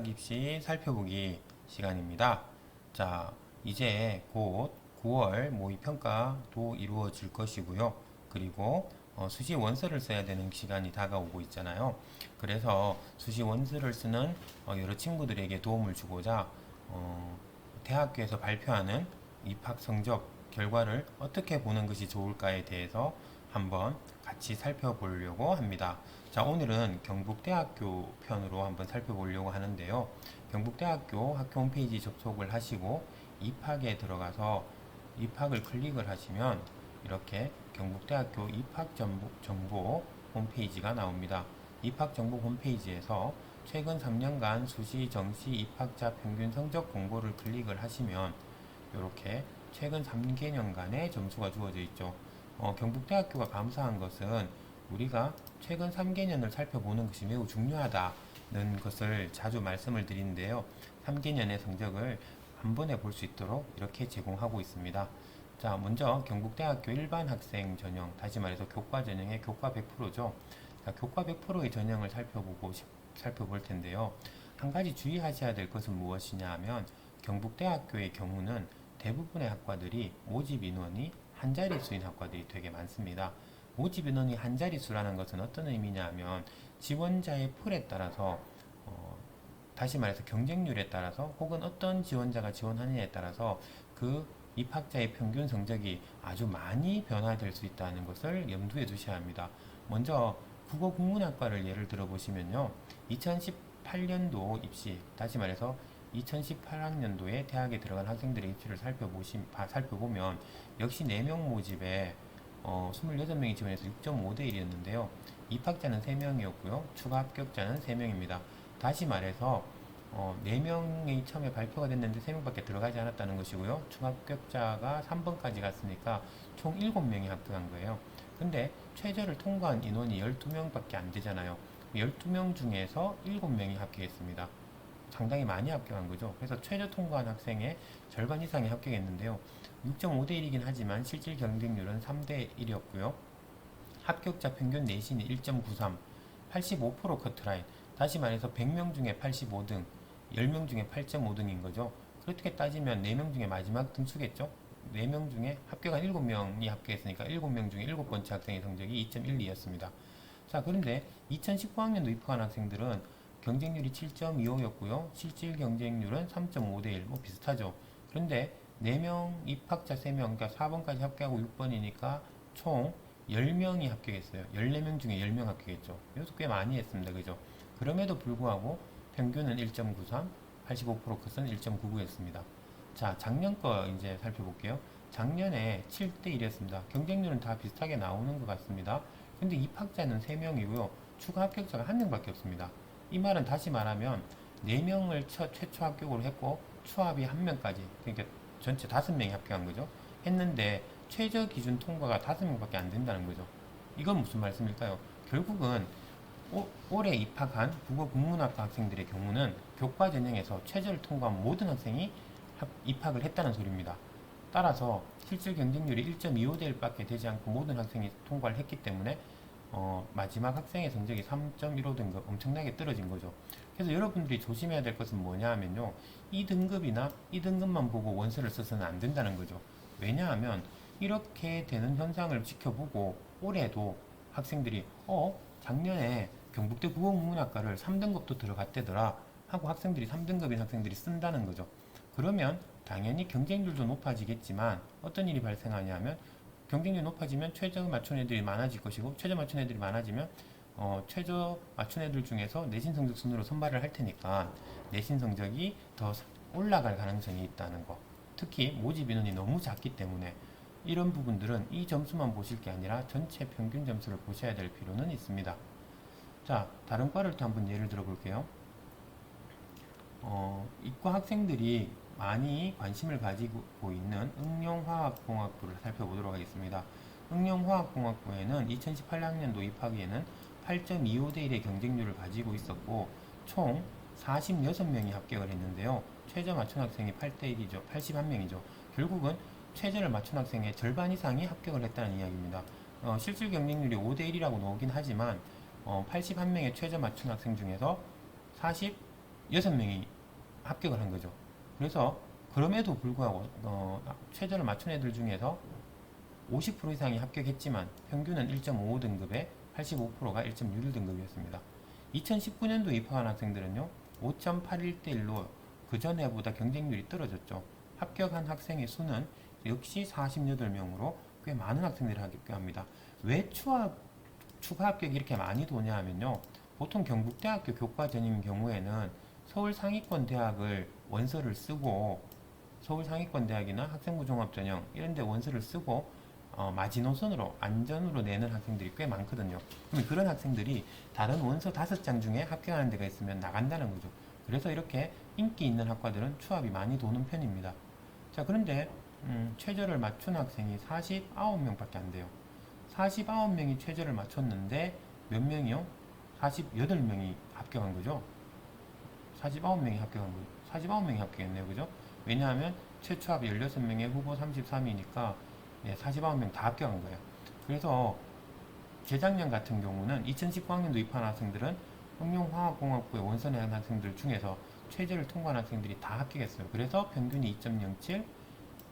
대학 입시 살펴보기 시간입니다. 자, 이제 곧 9월 모의평가도 이루어질 것이고요. 그리고 수시 원서를 써야 되는 시간이 다가오고 있잖아요. 그래서 수시 원서를 쓰는 여러 친구들에게 도움을 주고자 대학교에서 발표하는 입학 성적 결과를 어떻게 보는 것이 좋을까에 대해서 한번 같이 살펴보려고 합니다. 자, 오늘은 경북대학교 편으로 한번 살펴보려고 하는데요. 경북대학교 학교 홈페이지 접속을 하시고 입학에 들어가서 입학을 클릭을 하시면 이렇게 경북대학교 입학정보 홈페이지가 나옵니다. 입학정보 홈페이지에서 최근 3년간 수시, 정시 입학자 평균 성적 공고를 클릭을 하시면 이렇게 최근 3개년간의 점수가 주어져 있죠. 경북대학교가 감사한 것은 우리가 최근 3개년을 살펴보는 것이 매우 중요하다는 것을 자주 말씀을 드리는데요. 3개년의 성적을 한 번에 볼 수 있도록 이렇게 제공하고 있습니다. 자, 먼저 경북대학교 일반 학생 전형, 다시 말해서 교과 전형의 교과 100%죠. 자, 교과 100%의 전형을 살펴볼 텐데요. 한 가지 주의하셔야 될 것은 무엇이냐 하면 경북대학교의 경우는 대부분의 학과들이 모집 인원이 한 자릿수인 학과들이 되게 많습니다. 모집 인원이 한 자릿수라는 것은 어떤 의미냐 하면 지원자의 풀에 따라서 다시 말해서 경쟁률에 따라서 혹은 어떤 지원자가 지원하느냐에 따라서 그 입학자의 평균 성적이 아주 많이 변화될 수 있다는 것을 염두에 두셔야 합니다. 먼저 국어국문학과를 예를 들어 보시면요. 2018년도 입시, 다시 말해서 2018학년도에 대학에 들어간 학생들의 입시를 살펴보면 역시 4명 모집에 26명이 지원해서 6.5대 1이었는데요. 입학자는 3명이었고요. 추가 합격자는 3명입니다. 다시 말해서 4명이 처음에 발표가 됐는데 3명밖에 들어가지 않았다는 것이고요. 추가 합격자가 3번까지 갔으니까 총 7명이 합격한 거예요. 근데 최저를 통과한 인원이 12명밖에 안 되잖아요. 12명 중에서 7명이 합격했습니다. 상당히 많이 합격한 거죠. 그래서 최저 통과한 학생의 절반 이상이 합격했는데요. 6.5대 1이긴 하지만 실질 경쟁률은 3대 1이었고요. 합격자 평균 내신이 1.93, 85% 커트라인. 다시 말해서 100명 중에 85등, 10명 중에 8.5등인 거죠. 그렇게 따지면 4명 중에 마지막 등수겠죠. 4명 중에 합격한 7명이 합격했으니까 7명 중에 7번째 학생의 성적이 2.12였습니다. 자, 그런데 2019학년도 입학한 학생들은 경쟁률이 7.25였고요. 실질 경쟁률은 3.5대 1, 뭐 비슷하죠. 그런데 4명, 입학자 3명, 그러니까 4번까지 합격하고 6번이니까 총 10명이 합격했어요. 14명 중에 10명 합격했죠. 이것도 꽤 많이 했습니다. 그죠? 그럼에도 불구하고 평균은 1.93, 85% 컷은 1.99였습니다. 자, 작년 거 이제 살펴볼게요. 작년에 7대 1이었습니다. 경쟁률은 다 비슷하게 나오는 것 같습니다. 근데 입학자는 3명이고요. 추가 합격자가 1명밖에 없습니다. 이 말은 다시 말하면 4명을 최초 합격으로 했고 추합이 1명까지, 그러니까 전체 5명이 합격한 거죠. 했는데 최저 기준 통과가 5명밖에 안 된다는 거죠. 이건 무슨 말씀일까요? 결국은 올해 입학한 국어국문학과 학생들의 경우는 교과 전형에서 최저를 통과한 모든 학생이 입학을 했다는 소리입니다. 따라서 실질 경쟁률이 1.25대 1밖에 되지 않고 모든 학생이 통과를 했기 때문에 마지막 학생의 성적이 3.15 등급 엄청나게 떨어진 거죠. 그래서 여러분들이 조심해야 될 것은 뭐냐 하면요. 이 등급이나 이 등급만 보고 원서를 써서는 안 된다는 거죠. 왜냐하면 이렇게 되는 현상을 지켜보고 올해도 학생들이 작년에 경북대 국어국문학과를 3등급도 들어갔대더라 하고 학생들이 3등급인 학생들이 쓴다는 거죠. 그러면 당연히 경쟁률도 높아지겠지만 어떤 일이 발생하냐면 경쟁률이 높아지면 최저 맞춘 애들이 많아질 것이고 최저 맞춘 애들이 많아지면 최저 맞춘 애들 중에서 내신 성적 순으로 선발을 할 테니까 내신 성적이 더 올라갈 가능성이 있다는 거. 특히 모집 인원이 너무 작기 때문에 이런 부분들은 이 점수만 보실 게 아니라 전체 평균 점수를 보셔야 될 필요는 있습니다. 자, 다른 과를 또 한번 예를 들어 볼게요. 이과 학생들이 많이 관심을 가지고 있는 응용화학공학부를 살펴보도록 하겠습니다. 응용화학공학부에는 2018학년도 입학에는 8.25대 1의 경쟁률을 가지고 있었고 총 46명이 합격을 했는데요. 최저 맞춘 학생이 8대 1이죠. 81명이죠. 결국은 최저를 맞춘 학생의 절반 이상이 합격을 했다는 이야기입니다. 실질 경쟁률이 5대 1이라고 나오긴 하지만 81명의 최저 맞춘 학생 중에서 6명이 합격을 한 거죠. 그래서 그럼에도 불구하고 최저를 맞춘 애들 중에서 50% 이상이 합격했지만 평균은 1.55등급에 85%가 1.61등급이었습니다. 2019년도 입학한 학생들은요, 5.81대 1로 그 전해보다 경쟁률이 떨어졌죠. 합격한 학생의 수는 역시 48명으로 꽤 많은 학생들이 합격합니다. 왜 추가 합격이 이렇게 많이 도냐 하면요, 보통 경북대학교 교과 전형인 경우에는 서울 상위권 대학을 원서를 쓰고 서울 상위권 대학이나 학생부 종합 전형 이런 데 원서를 쓰고 마지노선으로 안전으로 내는 학생들이 꽤 많거든요. 그러면 그런 학생들이 다른 원서 5장 중에 합격하는 데가 있으면 나간다는 거죠. 그래서 이렇게 인기 있는 학과들은 추합이 많이 도는 편입니다. 자, 그런데 최저를 맞춘 학생이 49명밖에 안 돼요. 49명이 최저를 맞췄는데 몇 명이요? 48명이 합격한 거죠. 49명이 합격한 거죠. 49명이 합격했네요. 그죠? 왜냐하면 최초합 16명에 후보 33이니까 49명 다 합격한 거예요. 그래서 재작년 같은 경우는 2019학년도 입학한 학생들은 응용화학공학부에 원서 낸 학생들 중에서 최저를 통과한 학생들이 다 합격했어요. 그래서 평균이 2.07,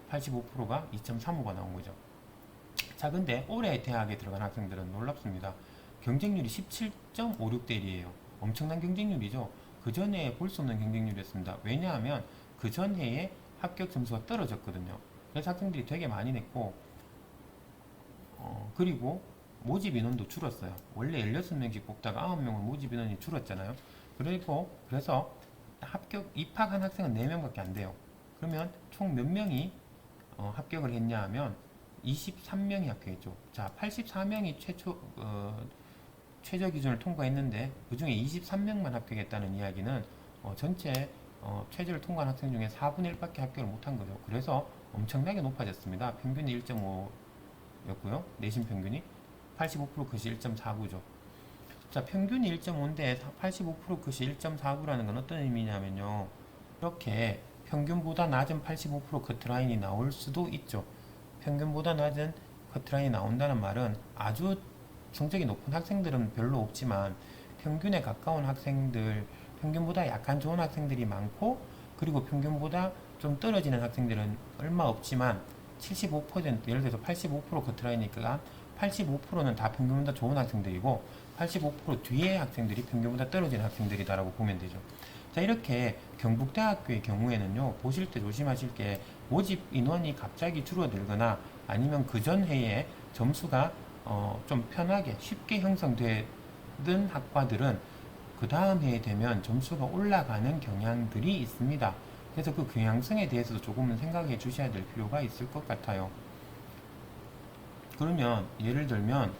85%가 2.35가 나온 거죠. 자, 근데 올해 대학에 들어간 학생들은 놀랍습니다. 경쟁률이 17.56대 1이에요. 엄청난 경쟁률이죠. 그 전에 볼 수 없는 경쟁률이었습니다. 왜냐하면 그 전해에 합격 점수가 떨어졌거든요. 그래서 학생들이 되게 많이 냈고, 그리고 모집 인원도 줄었어요. 원래 16명씩 뽑다가 9명은 모집 인원이 줄었잖아요. 그래서 입학한 학생은 4명밖에 안 돼요. 그러면 총 몇 명이 합격을 했냐 하면 23명이 합격했죠. 자, 84명이 최저 기준을 통과했는데 그 중에 23명만 합격했다는 이야기는 전체 최저를 통과한 학생 중에 4분의 1밖에 합격을 못한 거죠. 그래서 엄청나게 높아졌습니다. 평균이 1.5였고요. 내신 평균이 85% 컷이 1.49죠. 자, 평균이 1.5인데 85% 컷이 1.49라는 건 어떤 의미냐면요. 이렇게 평균보다 낮은 85% 커트라인이 나올 수도 있죠. 평균보다 낮은 커트라인이 나온다는 말은 아주 성적이 높은 학생들은 별로 없지만 평균에 가까운 학생들, 평균보다 약간 좋은 학생들이 많고, 그리고 평균보다 좀 떨어지는 학생들은 얼마 없지만 75%, 예를 들어서 85% 커트라인이니까 85%는 다 평균보다 좋은 학생들이고 85% 뒤에 학생들이 평균보다 떨어지는 학생들이다라고 보면 되죠. 자, 이렇게 경북대학교의 경우에는요, 보실 때 조심하실 게 모집 인원이 갑자기 줄어들거나 아니면 그 전 해에 점수가 좀 편하게 쉽게 형성되는 학과들은 그 다음 해에 되면 점수가 올라가는 경향들이 있습니다. 그래서 그 경향성에 대해서도 조금은 생각해 주셔야 될 필요가 있을 것 같아요. 그러면 예를 들면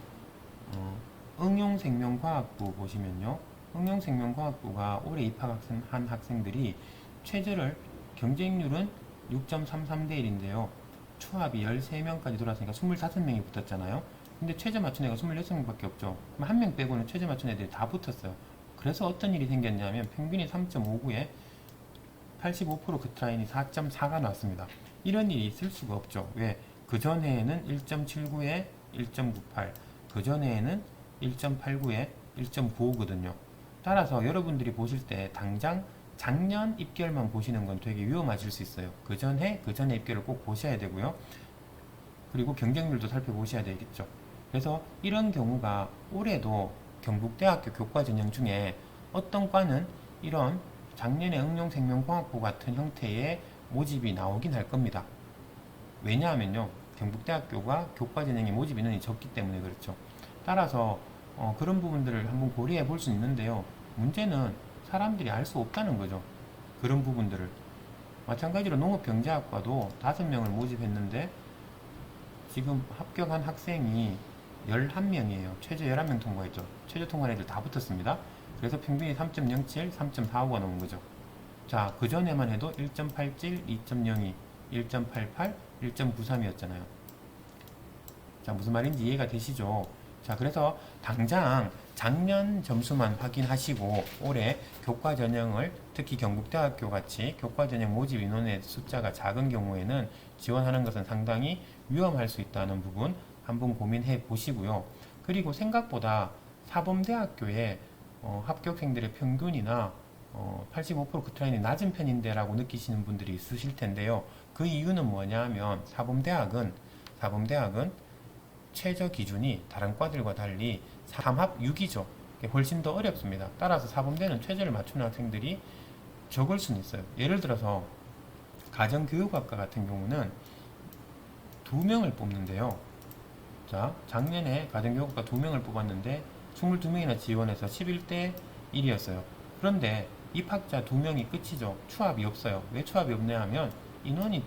응용생명과학부 보시면요, 응용생명과학부가 올해 입학한 학생들이 최저를 경쟁률은 6.33대 1인데요. 추합이 13명까지 들어왔으니까 25명이 붙었잖아요. 근데 최저 맞춘 애가 26명밖에 없죠. 그럼 한 명 빼고는 최저 맞춘 애들이 다 붙었어요. 그래서 어떤 일이 생겼냐면 평균이 3.59에 85% 커트라인이 4.4가 나왔습니다. 이런 일이 있을 수가 없죠. 왜? 그 전해에는 1.79에 1.98, 그 전해에는 1.89에 1.95거든요. 따라서 여러분들이 보실 때 당장 작년 입결만 보시는 건 되게 위험하실 수 있어요. 그 전에 입결을 꼭 보셔야 되고요. 그리고 경쟁률도 살펴보셔야 되겠죠. 그래서 이런 경우가 올해도 경북대학교 교과 전형 중에 어떤 과는 이런 작년에 응용생명공학부 같은 형태의 모집이 나오긴 할 겁니다. 왜냐하면요, 경북대학교가 교과 전형의 모집 인원이 적기 때문에 그렇죠. 따라서 그런 부분들을 한번 고려해 볼 수 있는데요. 문제는 사람들이 알 수 없다는 거죠. 그런 부분들을. 마찬가지로 농업경제학과도 5명을 모집했는데 지금 합격한 학생이 11명이에요. 최저 11명 통과했죠. 최저 통과한 애들 다 붙었습니다. 그래서 평균이 3.07, 3.45가 나온 거죠. 자, 그 전에만 해도 1.87, 2.02, 1.88, 1.93이었잖아요. 자, 무슨 말인지 이해가 되시죠? 자, 그래서 당장 작년 점수만 확인하시고 올해 교과 전형을, 특히 경북대학교 같이 교과 전형 모집 인원의 숫자가 작은 경우에는 지원하는 것은 상당히 위험할 수 있다는 부분 한번 고민해 보시고요. 그리고 생각보다 사범대학교의 합격생들의 평균이나 85% 커트라인이 낮은 편인데 라고 느끼시는 분들이 있으실 텐데요. 그 이유는 뭐냐 하면 사범대학은 최저 기준이 다른 과들과 달리 3합 6이죠. 훨씬 더 어렵습니다. 따라서 사범대는 최저를 맞추는 학생들이 적을 수는 있어요. 예를 들어서 가정교육학과 같은 경우는 2명을 뽑는데요. 자, 작년에 가정교육학과 2명을 뽑았는데 22명이나 지원해서 11대 1이었어요. 그런데 입학자 2명이 끝이죠. 추합이 없어요. 왜 추합이 없냐 하면 인원이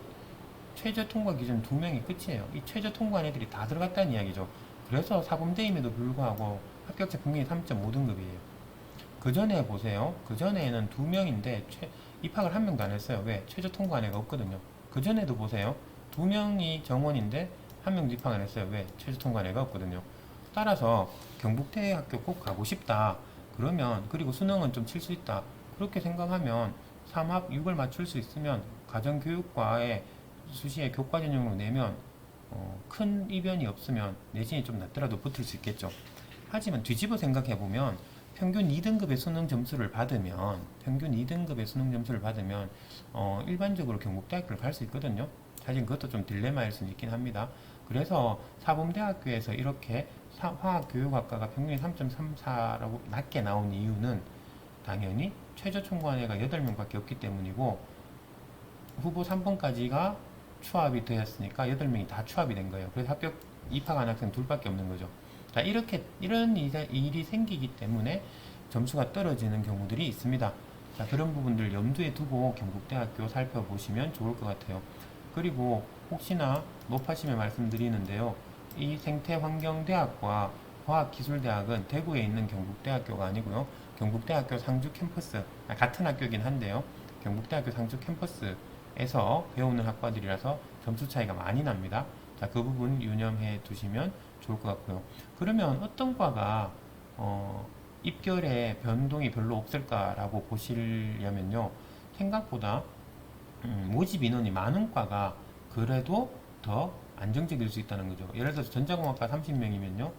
최저 통과 기준 2명이 끝이에요. 이 최저 통과한 애들이 다 들어갔다는 이야기죠. 그래서 사범대임에도 불구하고 합격자 평균이 3.5등급이에요. 그 전에 보세요. 그 전에는 2명인데 입학을 1명도 안 했어요. 왜? 최저 통과한 애가 없거든요. 그 전에도 보세요. 2명이 정원인데 1명도 입학 안 했어요. 왜? 최저 통과한 애가 없거든요. 따라서 경북대 학교 꼭 가고 싶다. 그러면 그리고 수능은 좀 칠 수 있다. 그렇게 생각하면 3합 6을 맞출 수 있으면 가정교육과의 수시에 교과 전형으로 내면 큰 이변이 없으면 내신이 좀 낮더라도 붙을 수 있겠죠. 하지만 뒤집어 생각해보면 평균 2등급의 수능 점수를 받으면 일반적으로 경북대학교를 갈 수 있거든요. 사실 그것도 좀 딜레마일 수는 있긴 합니다. 그래서 사범대학교에서 이렇게 화학교육학과가 평균이 3.34라고 낮게 나온 이유는 당연히 최저 총괄 애가 8명밖에 없기 때문이고 후보 3번까지가 추합이 되었으니까 8명이 다 추합이 된 거예요. 그래서 입학한 학생 둘밖에 없는 거죠. 자, 이런 일이 생기기 때문에 점수가 떨어지는 경우들이 있습니다. 자, 그런 부분들 염두에 두고 경북대학교 살펴보시면 좋을 것 같아요. 그리고 혹시나 높아심에 말씀드리는데요. 이 생태환경대학과 과학기술대학은 대구에 있는 경북대학교가 아니고요. 경북대학교 상주 캠퍼스, 같은 학교긴 한데요. 경북대학교 상주 캠퍼스에서 배우는 학과들이라서 점수 차이가 많이 납니다. 자, 그 부분 유념해 두시면 좋을 것 같고요. 그러면 어떤 과가 입결에 변동이 별로 없을까라고 보시려면요. 생각보다 모집 인원이 많은 과가 그래도 더 안정적일 수 있다는 거죠. 예를 들어서 전자공학과 30명이면요.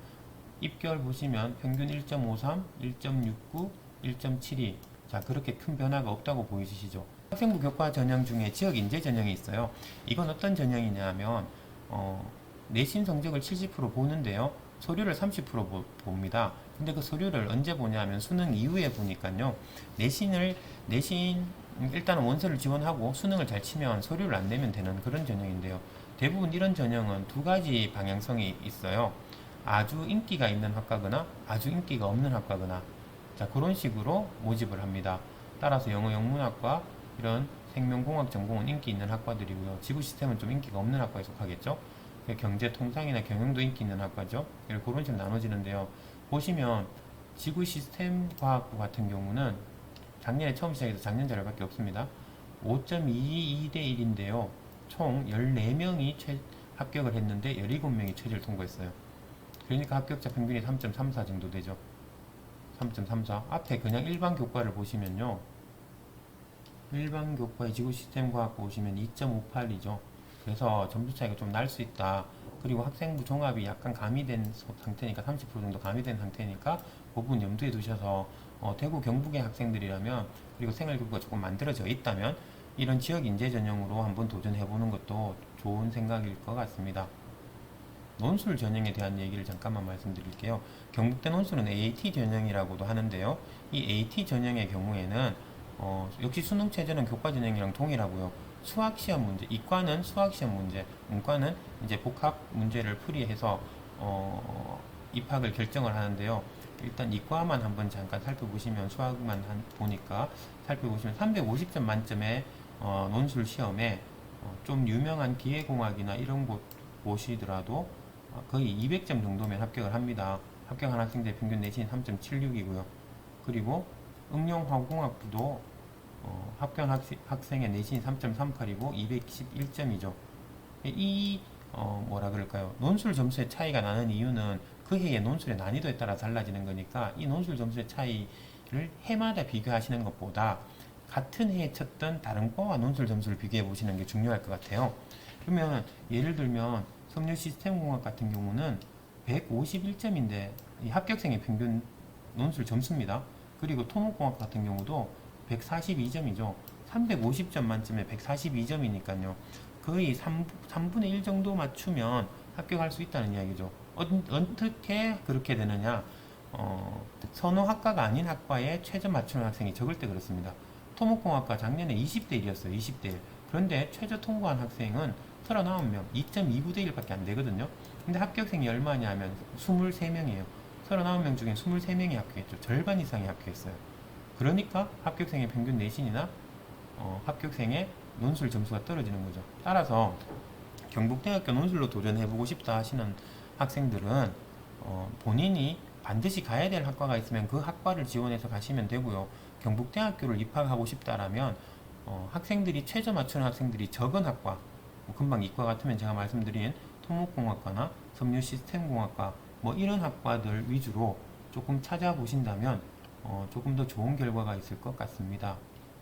입결 보시면 평균 1.53, 1.69, 1.72. 자, 그렇게 큰 변화가 없다고 보이시죠? 학생부 교과 전형 중에 지역 인재 전형이 있어요. 이건 어떤 전형이냐 하면 내신 성적을 70% 보는데요. 서류를 30% 봅니다. 근데 그 서류를 언제 보냐 하면 수능 이후에 보니까요. 내신 일단은 원서를 지원하고 수능을 잘 치면 서류를 안 내면 되는 그런 전형인데요. 대부분 이런 전형은 두 가지 방향성이 있어요. 아주 인기가 있는 학과거나 아주 인기가 없는 학과거나 자, 그런 식으로 모집을 합니다. 따라서 영어 영문학과 이런 생명공학 전공은 인기 있는 학과들이고요. 지구 시스템은 좀 인기가 없는 학과에 속하겠죠. 경제 통상이나 경영도 인기 있는 학과죠. 그런 식으로 나눠지는데요. 보시면 지구 시스템 과학부 같은 경우는 작년에 처음 시작해서 작년 자료밖에 없습니다. 5.22대 1인데요. 총 14명이 합격을 했는데 17명이 최저를 통과했어요. 그러니까 합격자 평균이 3.34 정도 되죠. 3.34. 앞에 그냥 일반 교과를 보시면요. 일반 교과의 지구 시스템 과학 보시면 2.58이죠. 그래서 점수 차이가 좀 날 수 있다. 그리고 학생부 종합이 약간 가미된 상태니까 30% 정도 가미된 상태니까 그 부분 염두에 두셔서 대구 경북의 학생들이라면 그리고 생활교육가 조금 만들어져 있다면 이런 지역 인재 전형으로 한번 도전해 보는 것도 좋은 생각일 것 같습니다. 논술 전형에 대한 얘기를 잠깐만 말씀드릴게요. 경북대 논술은 AAT 전형이라고도 하는데요. 이 AAT 전형의 경우에는 역시 수능 체제는 교과 전형이랑 동일하고요. 수학 시험 문제, 이과는 수학 시험 문제, 문과는 이제 복합 문제를 풀이해서 입학을 결정을 하는데요. 일단 이과만 한번 잠깐 살펴보시면 수학만 보니까 살펴보시면 350점 만점의 논술 시험에 좀 유명한 기계공학이나 이런 곳 보시더라도 거의 200점 정도면 합격을 합니다. 합격한 학생들 평균 내신이 3.76이고요. 그리고 응용화공학부도 합격한 학생의 내신이 3.38이고 211점이죠. 뭐라 그럴까요? 논술 점수의 차이가 나는 이유는 그 해의 논술의 난이도에 따라 달라지는 거니까 이 논술 점수의 차이를 해마다 비교하시는 것보다 같은 해에 쳤던 다른 과와 논술 점수를 비교해 보시는 게 중요할 것 같아요. 그러면 예를 들면 석류 시스템공학 같은 경우는 151점인데 이 합격생의 평균 논술 점수입니다. 그리고 토목공학 같은 경우도 142점이죠. 350점 만점에 142점이니까요. 거의 3분의 1 정도 맞추면 합격할 수 있다는 이야기죠. 어떻게 그렇게 되느냐? 선호학과가 아닌 학과에 최저 맞추는 학생이 적을 때 그렇습니다. 토목공학과 작년에 20대 1이었어요. 20대 1. 그런데 최저 통과한 학생은 39명, 2.29대 1밖에 안 되거든요. 근데 합격생이 얼마냐 하면 23명이에요. 39명 중에 23명이 합격했죠. 절반 이상이 합격했어요. 그러니까 합격생의 평균 내신이나 합격생의 논술 점수가 떨어지는 거죠. 따라서 경북대학교 논술로 도전해보고 싶다 하시는 학생들은 본인이 반드시 가야 될 학과가 있으면 그 학과를 지원해서 가시면 되고요. 경북대학교를 입학하고 싶다라면 학생들이 최저 맞추는 학생들이 적은 학과, 뭐 금방 이과 같으면 제가 말씀드린 토목공학과나 섬유시스템공학과 뭐 이런 학과들 위주로 조금 찾아보신다면 조금 더 좋은 결과가 있을 것 같습니다.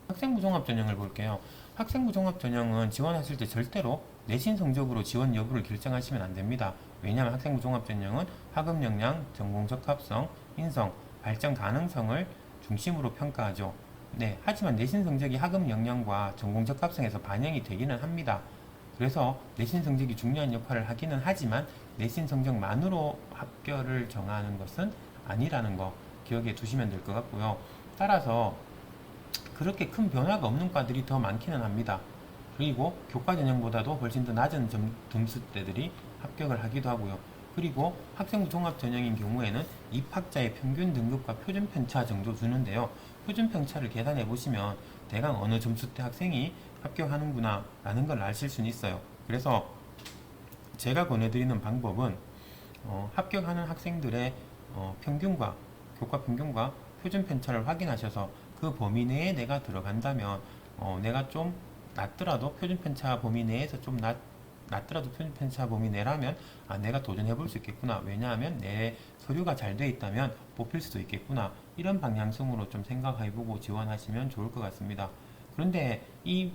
학생부 종합전형을 볼게요. 학생부 종합전형은 지원하실 때 절대로 내신 성적으로 지원 여부를 결정하시면 안 됩니다. 왜냐하면 학생부 종합전형은 학업 역량, 전공 적합성, 인성, 발전 가능성을 중심으로 평가하죠. 네, 하지만 내신 성적이 학업 역량과 전공 적합성에서 반영이 되기는 합니다. 그래서 내신 성적이 중요한 역할을 하기는 하지만 내신 성적만으로 합격을 정하는 것은 아니라는 거 기억해 두시면 될 것 같고요. 따라서 그렇게 큰 변화가 없는 과들이 더 많기는 합니다. 그리고 교과 전형보다도 훨씬 더 낮은 점수대들이 합격을 하기도 하고요. 그리고 학생부 종합 전형인 경우에는 입학자의 평균 등급과 표준 편차 정도 주는데요. 표준 편차를 계산해 보시면 대강 어느 점수대 학생이 합격하는구나 라는 걸 아실 수는 있어요. 그래서 제가 권해드리는 방법은 합격하는 학생들의 평균과 교과 평균과 표준 편차를 확인하셔서 그 범위 내에 내가 들어간다면 내가 좀 낮더라도 표준 편차 범위 내에서 좀 낮더라도 표준 편차 범위 내라면 내가 도전해 볼 수 있겠구나. 왜냐하면 내 서류가 잘 돼 있다면 뽑힐 수도 있겠구나. 이런 방향성으로 좀 생각해보고 지원하시면 좋을 것 같습니다. 그런데 이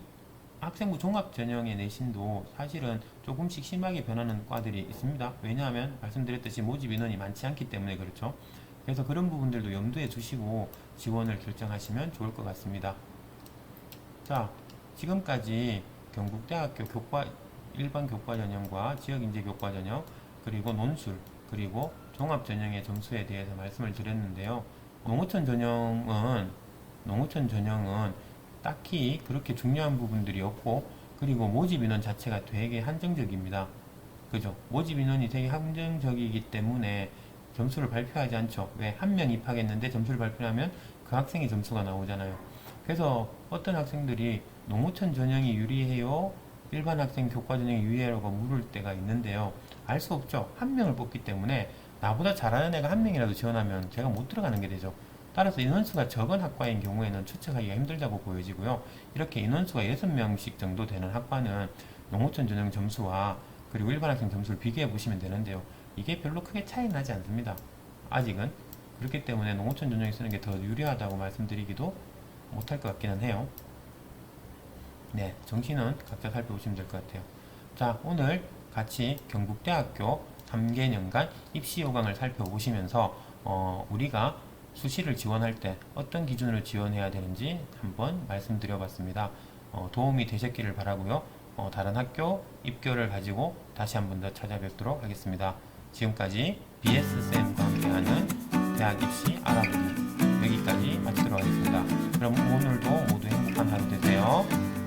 학생부 종합 전형의 내신도 사실은 조금씩 심하게 변하는 과들이 있습니다. 왜냐하면 말씀드렸듯이 모집 인원이 많지 않기 때문에 그렇죠. 그래서 그런 부분들도 염두에 두시고 지원을 결정하시면 좋을 것 같습니다. 자, 지금까지 경북대학교 일반 교과 전형과 지역인재 교과 전형, 그리고 논술, 그리고 종합 전형의 점수에 대해서 말씀을 드렸는데요. 농어촌 전형은 딱히 그렇게 중요한 부분들이 없고, 그리고 모집 인원 자체가 되게 한정적입니다. 그죠? 모집 인원이 되게 한정적이기 때문에 점수를 발표하지 않죠. 왜? 한 명 입학했는데 점수를 발표하면 그 학생의 점수가 나오잖아요. 그래서 어떤 학생들이 농어촌 전형이 유리해요? 일반 학생 교과 전형이 유리해라고 물을 때가 있는데요. 알 수 없죠. 한 명을 뽑기 때문에 나보다 잘하는 애가 한 명이라도 지원하면 제가 못 들어가는 게 되죠. 따라서 인원수가 적은 학과인 경우에는 추측하기가 힘들다고 보여지고요. 이렇게 인원수가 6명씩 정도 되는 학과는 농어촌 전형 점수와 그리고 일반 학생 점수를 비교해 보시면 되는데요. 이게 별로 크게 차이 나지 않습니다. 아직은. 그렇기 때문에 농어촌 전형이 쓰는 게 더 유리하다고 말씀드리기도 못할 것 같기는 해요. 네, 정시는 각자 살펴보시면 될 것 같아요. 자, 오늘 같이 경북대학교 3개년간 입시 요강을 살펴보시면서 우리가 수시를 지원할 때 어떤 기준으로 지원해야 되는지 한번 말씀드려봤습니다. 도움이 되셨기를 바라고요. 다른 학교 입교를 가지고 다시 한번 더 찾아뵙도록 하겠습니다. 지금까지 BS쌤과 함께하는 대학 입시 알아보기 여기까지 마치도록 하겠습니다. 그럼 오늘도 모두 행복한 하루 되세요.